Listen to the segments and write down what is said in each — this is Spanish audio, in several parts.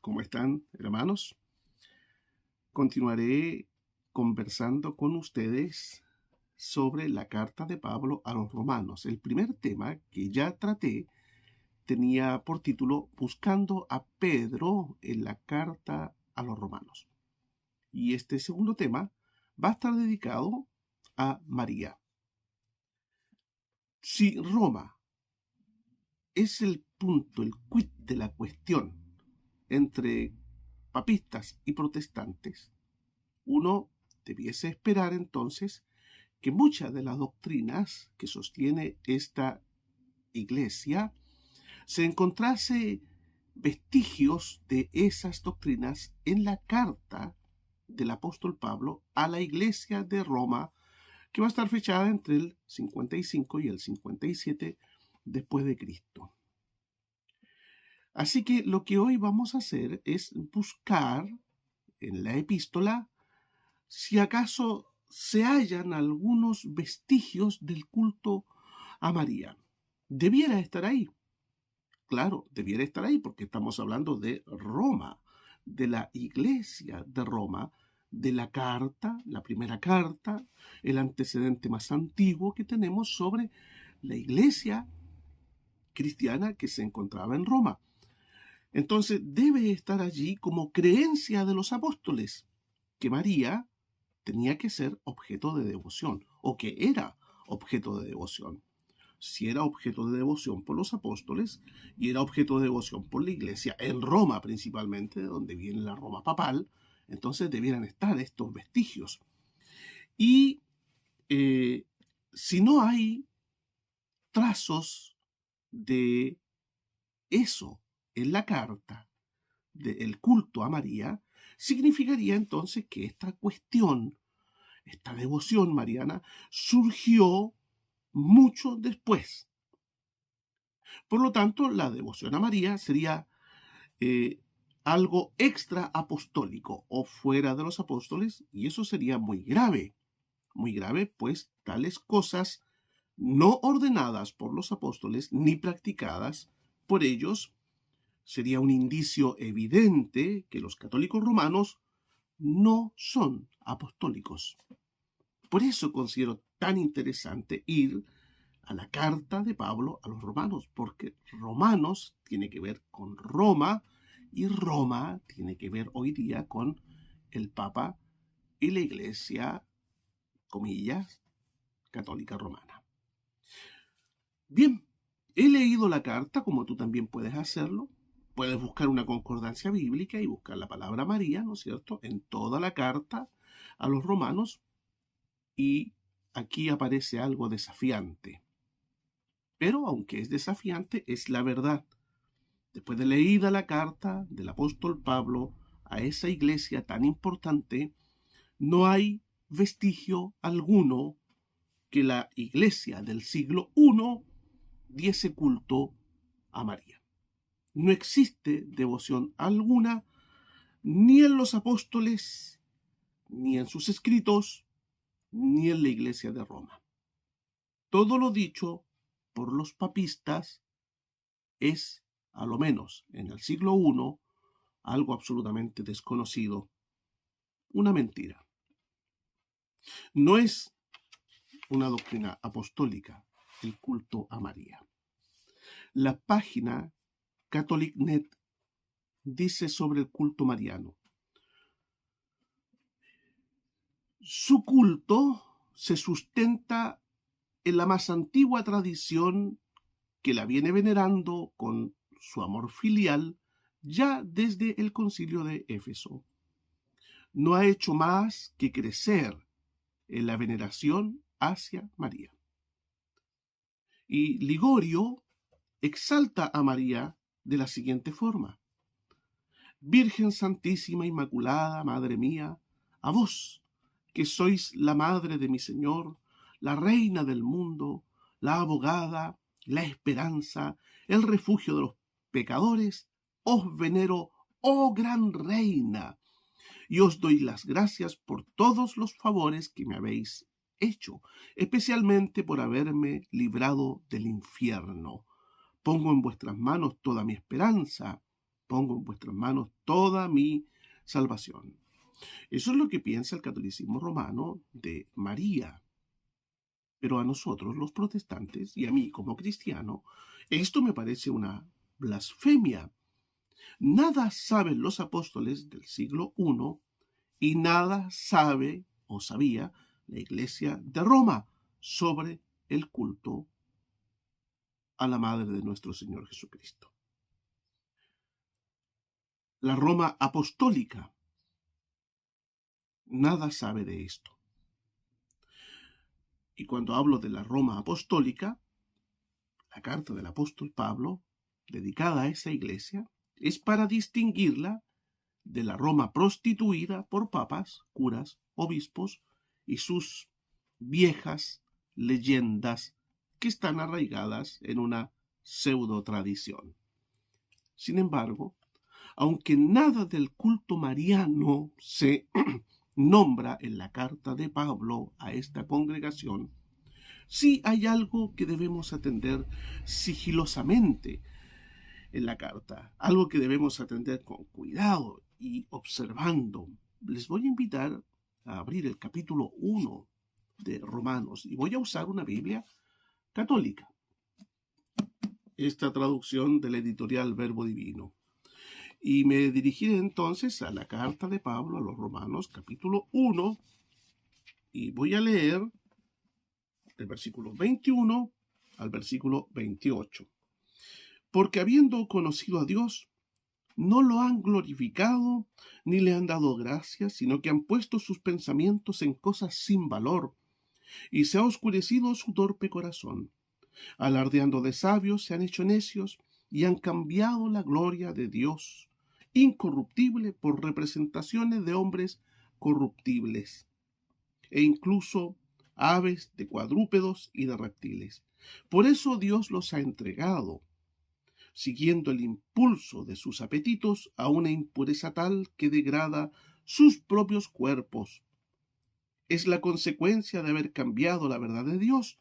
¿Cómo están, hermanos? Continuaré conversando con ustedes sobre la carta de Pablo a los romanos. El primer tema que ya traté tenía por título Buscando a Pedro en la carta a los romanos. Y este segundo tema va a estar dedicado a María. Si Roma es el punto, el quid de la cuestión entre papistas y protestantes, uno debiese esperar entonces que muchas de las doctrinas que sostiene esta iglesia se encontrase vestigios de esas doctrinas en la carta del apóstol Pablo a la iglesia de Roma, que va a estar fechada entre el 55 y el 57 después de Cristo. Así que lo que hoy vamos a hacer es buscar en la epístola si acaso se hallan algunos vestigios del culto a María. Debiera estar ahí. Claro, debiera estar ahí porque estamos hablando de Roma, de la iglesia de Roma, de la carta, la primera carta, el antecedente más antiguo que tenemos sobre la iglesia cristiana que se encontraba en Roma. Entonces debe estar allí como creencia de los apóstoles que María tenía que ser objeto de devoción, o que era objeto de devoción. Si era objeto de devoción por los apóstoles y era objeto de devoción por la iglesia, en Roma principalmente, de donde viene la Roma papal, entonces debieran estar estos vestigios. Y si no hay trazos de eso en la carta del culto a María, significaría entonces que esta cuestión, esta devoción mariana, surgió mucho después. Por lo tanto, la devoción a María sería algo extra apostólico o fuera de los apóstoles, y eso sería muy grave, pues tales cosas no ordenadas por los apóstoles ni practicadas por ellos sería un indicio evidente que los católicos romanos no son apostólicos. Por eso considero tan interesante ir a la carta de Pablo a los romanos, porque romanos tiene que ver con Roma y Roma tiene que ver hoy día con el Papa y la Iglesia, comillas, católica romana. Bien, he leído la carta como tú también puedes hacerlo. Puedes buscar una concordancia bíblica y buscar la palabra María, ¿no es cierto?, en toda la carta a los romanos, y aquí aparece algo desafiante. Pero aunque es desafiante, es la verdad. Después de leída la carta del apóstol Pablo a esa iglesia tan importante, no hay vestigio alguno que la iglesia del siglo I diese culto a María. No existe devoción alguna, ni en los apóstoles, ni en sus escritos, ni en la iglesia de Roma. Todo lo dicho por los papistas es, a lo menos en el siglo I, algo absolutamente desconocido, una mentira. No es una doctrina apostólica el culto a María. La página CatholicNet dice sobre el culto mariano: su culto se sustenta en la más antigua tradición que la viene venerando con su amor filial ya desde el concilio de Éfeso. No ha hecho más que crecer en la veneración hacia María. Y Ligorio exalta a María de la siguiente forma: Virgen Santísima Inmaculada, Madre mía, a vos, que sois la Madre de mi Señor, la Reina del mundo, la abogada, la esperanza, el refugio de los pecadores, os venero, oh gran Reina, y os doy las gracias por todos los favores que me habéis hecho, especialmente por haberme librado del infierno. Pongo en vuestras manos toda mi esperanza, pongo en vuestras manos toda mi salvación. Eso es lo que piensa el catolicismo romano de María. Pero a nosotros, los protestantes, y a mí como cristiano, esto me parece una blasfemia. Nada saben los apóstoles del siglo I y nada sabe o sabía la Iglesia de Roma sobre el culto a la Madre de nuestro Señor Jesucristo. La Roma apostólica nada sabe de esto. Y cuando hablo de la Roma apostólica, la carta del apóstol Pablo, dedicada a esa iglesia, es para distinguirla de la Roma prostituida por papas, curas, obispos y sus viejas leyendas que están arraigadas en una pseudo tradición. Sin embargo, aunque nada del culto mariano se nombra en la carta de Pablo a esta congregación, sí hay algo que debemos atender sigilosamente en la carta, algo que debemos atender con cuidado y observando. Les voy a invitar a abrir el capítulo 1 de Romanos y voy a usar una Biblia católica, esta traducción del editorial Verbo Divino. Y me dirigiré entonces a la carta de Pablo a los Romanos, capítulo 1, y voy a leer del versículo 21 al versículo 28. Porque habiendo conocido a Dios, no lo han glorificado ni le han dado gracias, sino que han puesto sus pensamientos en cosas sin valor, y se ha oscurecido su torpe corazón. Alardeando de sabios, se han hecho necios y han cambiado la gloria de Dios incorruptible por representaciones de hombres corruptibles, e incluso aves, de cuadrúpedos y de reptiles. Por eso Dios los ha entregado, siguiendo el impulso de sus apetitos, a una impureza tal que degrada sus propios cuerpos. Es la consecuencia de haber cambiado la verdad de Dios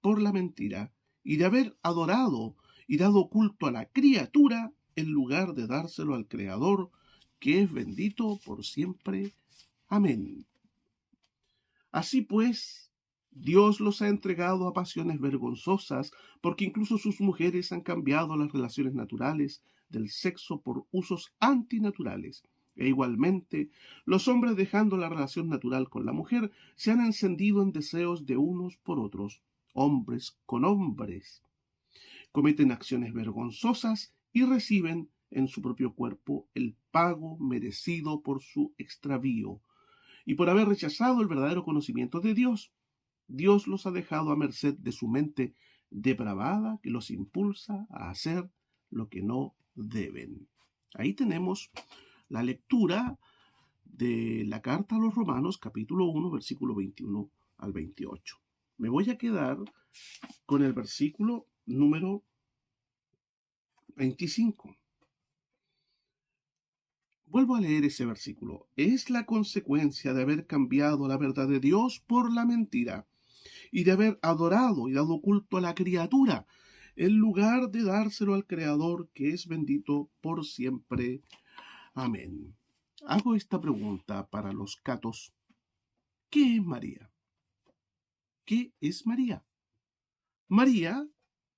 por la mentira y de haber adorado y dado culto a la criatura en lugar de dárselo al Creador, que es bendito por siempre. Amén. Así pues, Dios los ha entregado a pasiones vergonzosas, porque incluso sus mujeres han cambiado las relaciones naturales del sexo por usos antinaturales. E igualmente, los hombres, dejando la relación natural con la mujer, se han encendido en deseos de unos por otros, hombres con hombres. Cometen acciones vergonzosas y reciben en su propio cuerpo el pago merecido por su extravío. Y por haber rechazado el verdadero conocimiento de Dios, Dios los ha dejado a merced de su mente depravada, que los impulsa a hacer lo que no deben. Ahí tenemos la lectura de la carta a los Romanos, capítulo 1, versículo 21 al 28. Me voy a quedar con el versículo número 25. Vuelvo a leer ese versículo. Es la consecuencia de haber cambiado la verdad de Dios por la mentira y de haber adorado y dado culto a la criatura en lugar de dárselo al Creador, que es bendito por siempre. Amén. Hago esta pregunta para los catos. ¿Qué es María? ¿Qué es María? María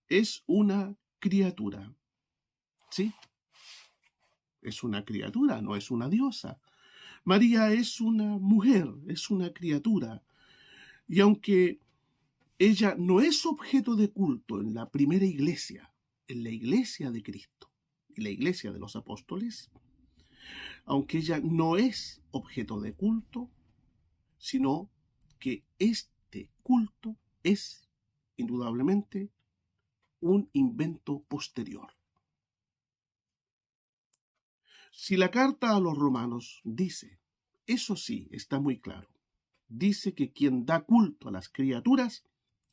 es una criatura. ¿Sí? Es una criatura, no es una diosa. María es una mujer, es una criatura. Y aunque ella no es objeto de culto en la primera iglesia, en la iglesia de Cristo, en la iglesia de los apóstoles, aunque ella no es objeto de culto, sino que este culto es indudablemente un invento posterior. Si la carta a los romanos dice, eso sí, está muy claro, dice que quien da culto a las criaturas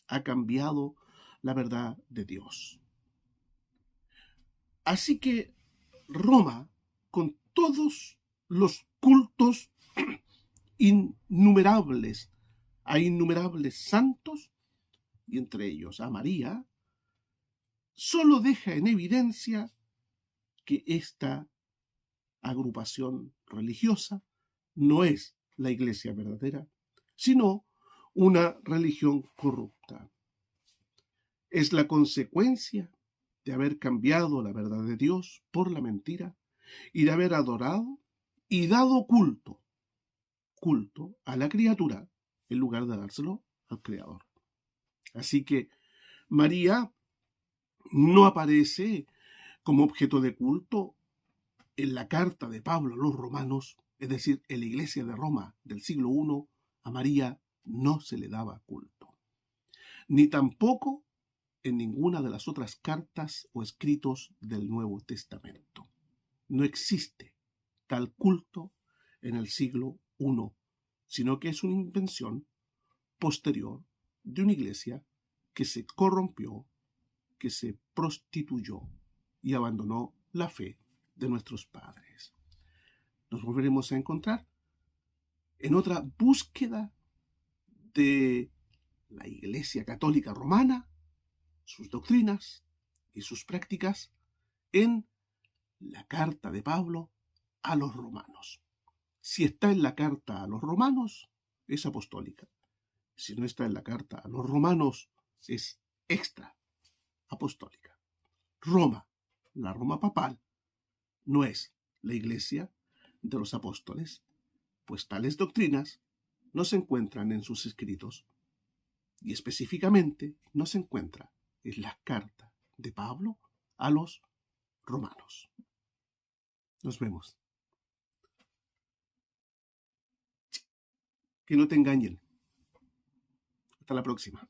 ha cambiado la verdad de Dios. Así que Roma, con todos los cultos innumerables a innumerables santos, y entre ellos a María, solo deja en evidencia que ésta agrupación religiosa, no es la iglesia verdadera, sino una religión corrupta. Es la consecuencia de haber cambiado la verdad de Dios por la mentira y de haber adorado y dado culto a la criatura en lugar de dárselo al Creador. Así que María no aparece como objeto de culto en la carta de Pablo a los romanos, es decir, en la iglesia de Roma del siglo I, a María no se le daba culto, ni tampoco en ninguna de las otras cartas o escritos del Nuevo Testamento. No existe tal culto en el siglo I, sino que es una invención posterior de una iglesia que se corrompió, que se prostituyó y abandonó la fe de nuestros padres. Nos volveremos a encontrar en otra búsqueda de la Iglesia Católica Romana, sus doctrinas y sus prácticas en la carta de Pablo a los romanos. Si está en la carta a los romanos, es apostólica. Si no está en la carta a los romanos, es extra apostólica. Roma, la Roma papal, no es la iglesia de los apóstoles, pues tales doctrinas no se encuentran en sus escritos y específicamente no se encuentra en la carta de Pablo a los romanos. Nos vemos. Que no te engañen. Hasta la próxima.